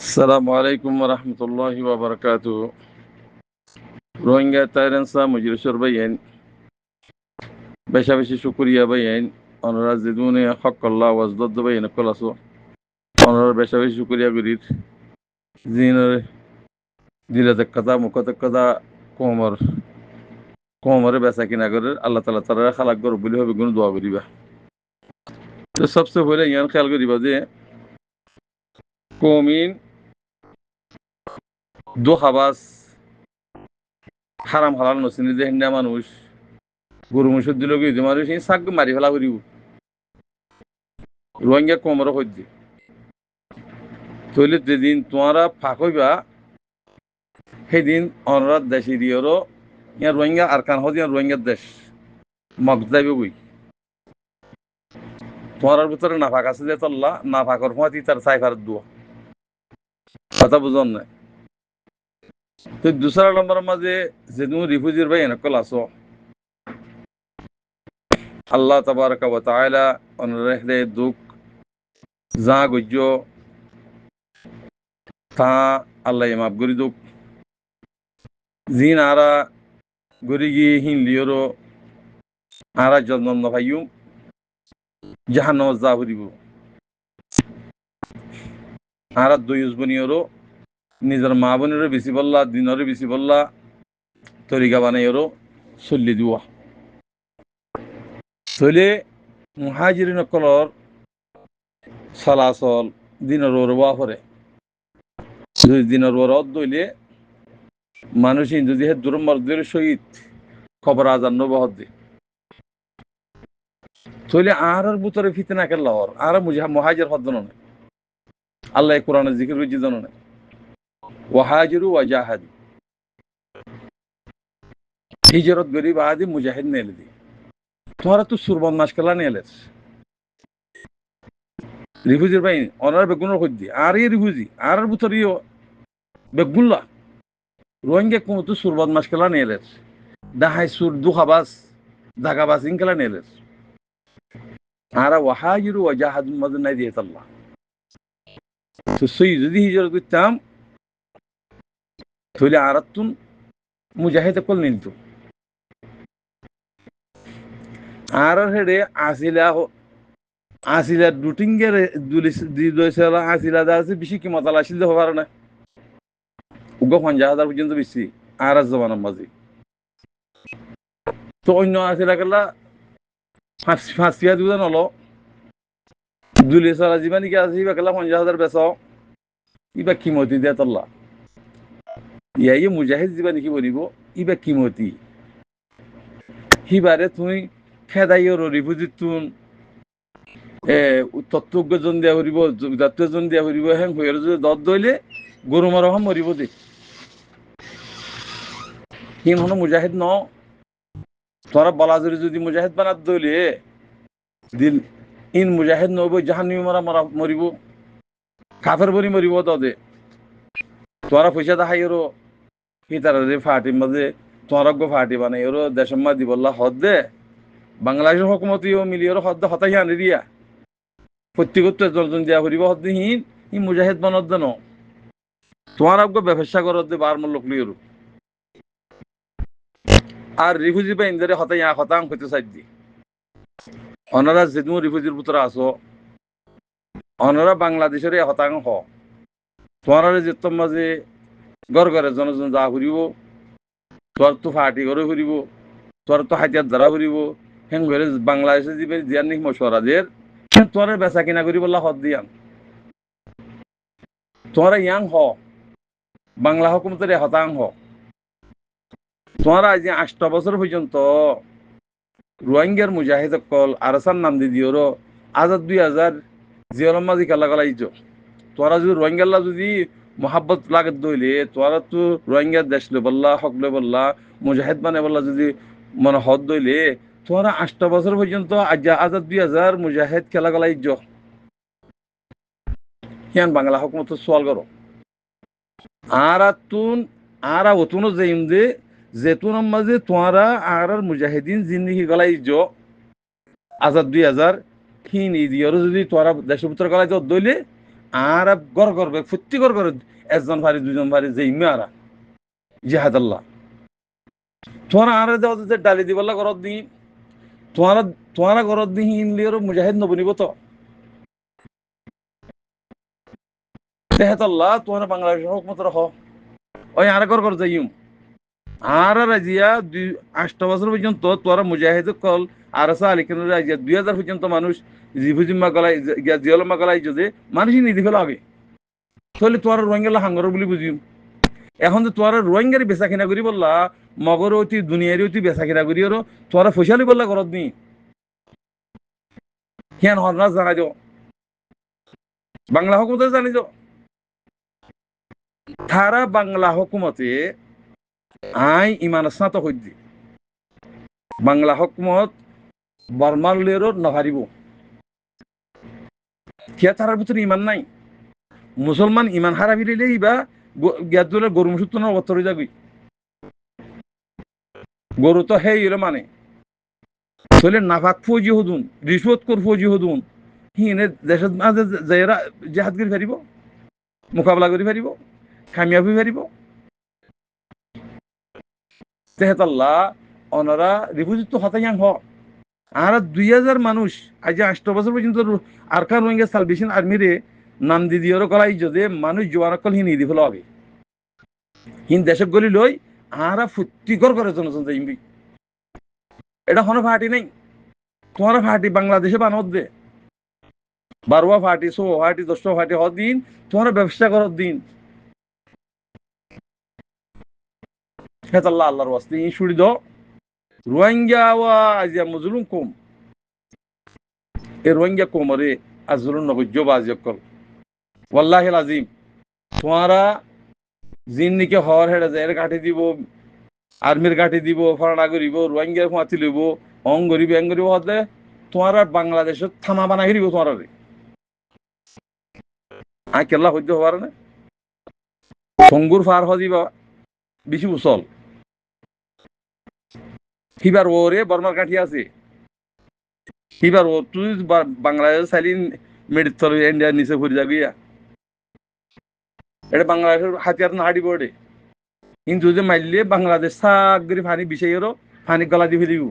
السلام عليكم ورحمة الله وبركاته. روهينجا تايرنسا مجرشور بيين بشا بشي شكريا بيين أنا زدوني حق الله وازدد بيين كل سو أنا بشا بشي شكريا قريد زين ديلا تكتا مكتا كتا كومر كومر بسا كنا قرر الله تعالى ترى خلق قرر بليه بيقولوا دعا قريبا. तो सबसे पहले यान ख्याल करिबा जे কমিন দো খাবাস হারাম হালাল নসিনি যে হিন্দা মানুষ গরু মুসুর দিল কি মানুষ এই সাগ মারি ফেলা করিব রোহিঙ্গা কমর হইছে তইলে যেদিন তোমরা ফাঁক হইবা সেদিন অনরাত দেশি দিয়েরও ইয়ার রোহিঙ্গা আর কান হদিয়ার রোহিঙ্গার দেশ মগ যাইবে বই তোমার ভিতরে না ফাঁক আছে যে তল্লা না ফাঁকর ফাঁতি তার সাইফার দুয়া কথা বুঝন না তো দুসরা নম্বর মাঝে যে তুমি রিফিউজির ভাই এনকল আসো আল্লাহ তাবারাকা ওয়া তাআলা অনরেহলে দুঃখ যা গজ্য তা আল্লাহ মাফ করি দুঃখ জিন আরা গরিগি হিন লিওরো আরা জন্ম ভাইয়ু জাহান্নাম যা হরিব আরা দুইউজ বনিয়রো নিজের মা বোনেরও বেশি বললা দিনেরও বেশি বললা তরিকা বানাইরও চল্লি দিওয়া চলে মুহাজিরিন কলর চলাচল দিনের ওরবা করে যদি দিনের ওরত দইলে মানুষ যদি হে দূর মর্দের সহিত খবর আজান নবহত দে চলে আর বুতরে ফিতনা কেন লহর আর মুহাজির হদ জন নাই আল্লাহ কোরআনের জিকির বুঝি জন নাই ওয়াহাজিরু ওয়াজাহাদু হিজরত গরিব আদি মুজাহিদ নেলে দি তোমরা তো সুরবন মাস কেলা নেলেস রিফিউজির ভাই অনার বেগুনের হদ্দি আর এই রিফিউজি আর বুতরিও বেগুল্লা রোহিঙ্গা কোন তো সুরবন মাস কেলা নেলেস দাহাই সুর দুখাবাস দাগাবাস ইনকেলা নেলেস আর ওয়াহাজিরু ওয়াজাহাদু মদন নাই দিয়ে আল্লাহ তো সই যদি হিজরত করতাম তাহলে আরাতুন মুজাহিদ কল নিত আর হেডে আসিলা দুটিঙ্গের দুলিসলা আসিলা আছে বেশি কি মতাল আসিল যে হবার না উগ্র 50,000 পর্যন্ত বেশি আর জমানার মাঝে তো অন্য আসিলা গেলা ফাঁসিয়া দুজন হলো দুলিসলা জীবানি কি আসি বা গেলা 50,000 বেচাও ইবা কিমতি দেয় তল্লা ইয়াই মুজাহিদ জীবানি কি বলিব ইবা কিমতি সিবারে তুমি খেদাইর রিফিউজি তুন তত্ত্বজ্ঞজন দিয়া ফুরিব জাতীয়জন দিয়া ফুরিব হেং হইর যদি দত দইলে গরু মারহম মরিব দে হিম হনো মুজাহিদ ন তোরা বলাজুরি যদি মুজাহিদ বানাত দইলে দিল ইন মুজাহিদ নব জাহান্নামী মারা মারা মরিব কাফের বনি মরিব দে তোরা পয়সা দেখাইরো হিতার ফাটি মাঝে তোরা গো ফাটি বানাইরো দেশম্মা দিবল্লা হদ দে বাংলাদেশের হকুমতিও মিলিয়র হদ হতাই আনি দিয়া প্রত্যেকত্ব জন দিয়া ফুরিব হদ্দিহীন ই মুজাহিদ বানত দেন তোমার আগে ব্যবসা করত দে বার লোক লিওর আর রিফিউজি বা ইন্দারে হতাই হতাং হইতে চাই দি অনারা যেদিন রিফিউজির ভিতরে আসো অনারা বাংলাদেশের হতাং হ তোমার যেত মাঝে গড় ঘরে জনজন যা ফুরিব তোর তো ফাটি করে ফুরিব তোর তো হাতিয়ার দ্বারা ফুরিব হেন ঘরে বাংলাদেশে দিবে দিয়ার নিক মশওয়ারাদের তোর বেচা কিনা করি বললা হদ দিয়ান তোমরা ইয়াং হ বাংলা হুকুমতের হতাং হ তোমরা আজ 8 বছর পর্যন্ত রোহিঙ্গার মুজাহিদ কল আরসান নাম দি দিওর আজাদ 2000 জিয়লম মাঝি কালা কালা ইজ তোরা যদি রোহিঙ্গাল্লা যদি মোহাব্বত লাগে দইলে তোরা তো রোহিঙ্গার দেশ লে বললা হক লে বললা মুজাহিদ মানে বললা যদি মনে হদ দইলে তোরা 8 বছর পর্যন্ত আজাদ 2000 মুজাহিদ খেলা গলা ইজ হিয়ান বাংলা হুকুমত সোয়াল করো আর তুন আর অতুন যাইম দে যেতুন মাঝে তোরা আর মুজাহিদিন জিন্দিগি গলা ইজ আজাদ 2000 হিন ইদিয়র যদি তোরা দেশের ভিতরে গলা ইজ দইলে আর গড় করবে ফুর্তি করে একজন ভারি দুজন ভারি যে ইমারা জিহাদ আল্লাহ তোমার আর যে ডালি দিবল্লা ঘরত দি তোমার তোমার ঘরত দি ইনলিয়র মুজাহিদ নবনিব তো তেহাত আল্লাহ তোমার বাংলাদেশের হুকুমত রহ ওই আর গড় যাইম আর রাজিয়া 8 বছর পর্যন্ত তোরা মুজাহিদ কল আর আলিকেন রাজিয়া 2000 পর্যন্ত মানুষ জিফুজিম্মা গলাই জিয়লম্মা গলাই যদি মানুষই নিধি ফেলা হবে তাহলে তোর রোহিঙ্গা হাঙ্গর বলে বুঝিম এখন তো তোর রোহিঙ্গারি বেচা কিনা করি বললা মগর অতি দুনিয়ারি অতি বেচা কিনা করি আর তোরা ফসলি বললা ঘরত নি হিয়ান হরনাস জানাই দিও বাংলা হুকুমতে জানি দিও তারা বাংলা হুকুমতে আই ইমান স্নাতক হইদি বাংলা হুকুমত বর্মালেরও নভারিব কিয়া তারার ভিতরে ইমান নাই মুসলমান ইমান হারা ফিরিলে ইবা গিয়াদুলের গরু মুসুত্তর অবতর হয়ে যাবি গরু তো হে ইরে মানে তাহলে নাফাক ফৌজি হদুন রিশ্বত কর ফৌজি হদুন হিনে দেশের মাঝে যাইরা জেহাদ করে ফেরিব মোকাবিলা করে ফেরিব কামিয়াবি ফেরিব তেহেতাল্লাহ ওনারা রিফিউজি তো হতাইয়াং হ আর 2000 মানুষ আজ 8 বছর পর্যন্ত আরকান রোহিঙ্গা সালভেশন আর্মিরে নাম দি দিয়র কলাই যদি মানুষ জোয়ানকল হিন দি ফেলো হবে হিন দেশক গলি লই আরা ফুর্তিকর করে জনজন যাইবি এটা কোনো ফাটি নেই তোমার ফাটি বাংলাদেশে বানত দে 12 ফাটি 16 ফাটি 10 ফাটি হদ দিন তোমার ব্যবসা করার দিন হেতাল্লাহ আল্লাহর ওয়াস্তে ই শুড়ি দাও রোহিঙ্গা ওয়া আজিয়া মজলুম কম এ রোহিঙ্গা কোমরে আজরুন নবজ্জ বাজিয়কল ওয়াল্লাহি আজিম তোমারা জিন্নিকে হর হেডে যায় কাটি দিব আর্মির কাটি দিব ফরানা করিব রোহিঙ্গা ফাঁতি লইব অং করিব এং করিব হলে তোমার বাংলাদেশত থামা বানাই দিব তোমার আই কেল্লা সহ্য হবার না সঙ্গুর ফার হদিবা বেশি উচল হিবার ওরে বর্মার কাঠি আছে হিবার ও তুই বাংলাদেশ চাইলি মেডিতল ইন্ডিয়ার নিচে ঘুরে যাবি এটা বাংলাদেশের হাতিয়ার না হাঁটিব এটে কিন্তু যে মারলে বাংলাদেশ সাক করে ফানি বিষয়েরও ফানি গলা দিয়ে ফেলিব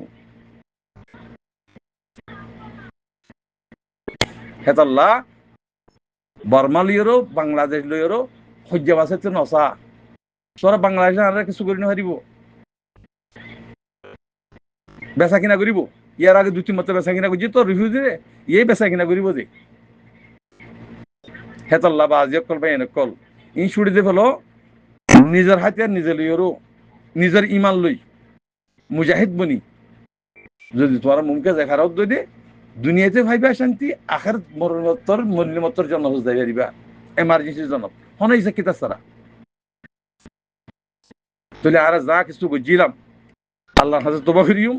হেতাল্লা বর্মা লইয়েরও বাংলাদেশ লইয়েরও সহ্য আছে তো নসা তোরা বাংলাদেশে আর কিছু করি নারিব বেচা কিনা করিব ইয়ার আগে 2-3 মতো বেচা কিনা করছি তোর রিভিউ দিয়ে এই বেচা কিনা করিব যে হেতাল্লা বা আজিয়ক কল বা এনে কল ই ছুটি দিয়ে ফেলো নিজের হাতিয়ার নিজে লইয়েরও নিজের ইমান লই মুজাহিদ বনি যদি তোরা মুমকে দেখার দে দুনিয়াতে ভাইবা শান্তি আখের মরণোত্তর মরণোত্তর জন্য যাই পারিবা এমার্জেন্সির জন্য হনে ইসা কিতা সারা তাহলে আর যা কিছু বুঝিলাম আল্লাহর হাতে তোবা করিম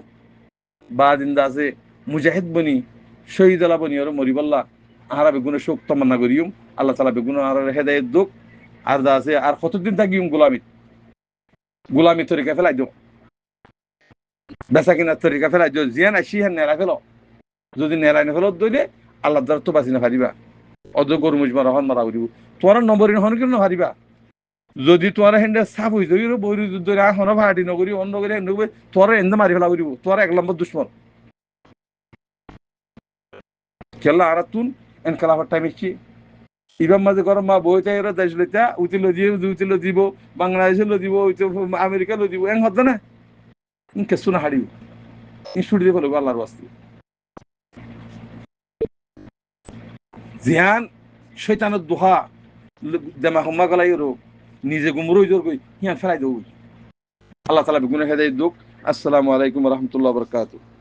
বা দিন্দা আছে মুজাহিদ বনি শহীদ আলা বনি আর মরিবাল্লাহ আহারা বেগুনের শোক তমান্না করিম আল্লাহ তালা বেগুন আর হেদায়ত দুঃখ আর দা আছে আর কতদিন থাকিম গোলামি তরিকা ফেলাই দিও বেচা কিনার তরিকা ফেলাই দিও জিয়ান আসি হ্যাঁ নেড়া ফেলো যদি নেড়াই নেফেলো দইলে আল্লাহ দ্বারা তো বাঁচি না পারিবা অদ গরু মুজমা রহন মারা উঠিব তোমার নম্বর হন কিন্তু হারিবা যদি তোমার হেন্ডে সাফ হয়ে যাবি বৈরী যুদ্ধ হন ভাড়াটি নগরী অন্য করে তোর এনে মারি ফেলা করিব তোর 1 নম্বর দুশ্মন খেলা আর তুন এন খেলাফার টাইম এসছি ইবাম মাঝে গরম মা বই চাই দেশ লইতা উতি লো দিব বাংলাদেশে লো দিব আমেরিকা লো দিব এন হত না কেসু না হারিব ছুটি দিয়ে ফেলব আল্লাহর বাস্তি জিহান শৈতানের দোহা দেমা হম্মা গলাই রোগ নিজে গুমরই জোর কই হিয়ান ফেলাই দেব আল্লাহ তাআলা বেগুনে হেদায়েত দুক আসসালামু আলাইকুম ওয়া রাহমাতুল্লাহি ওয়া বারাকাতুহু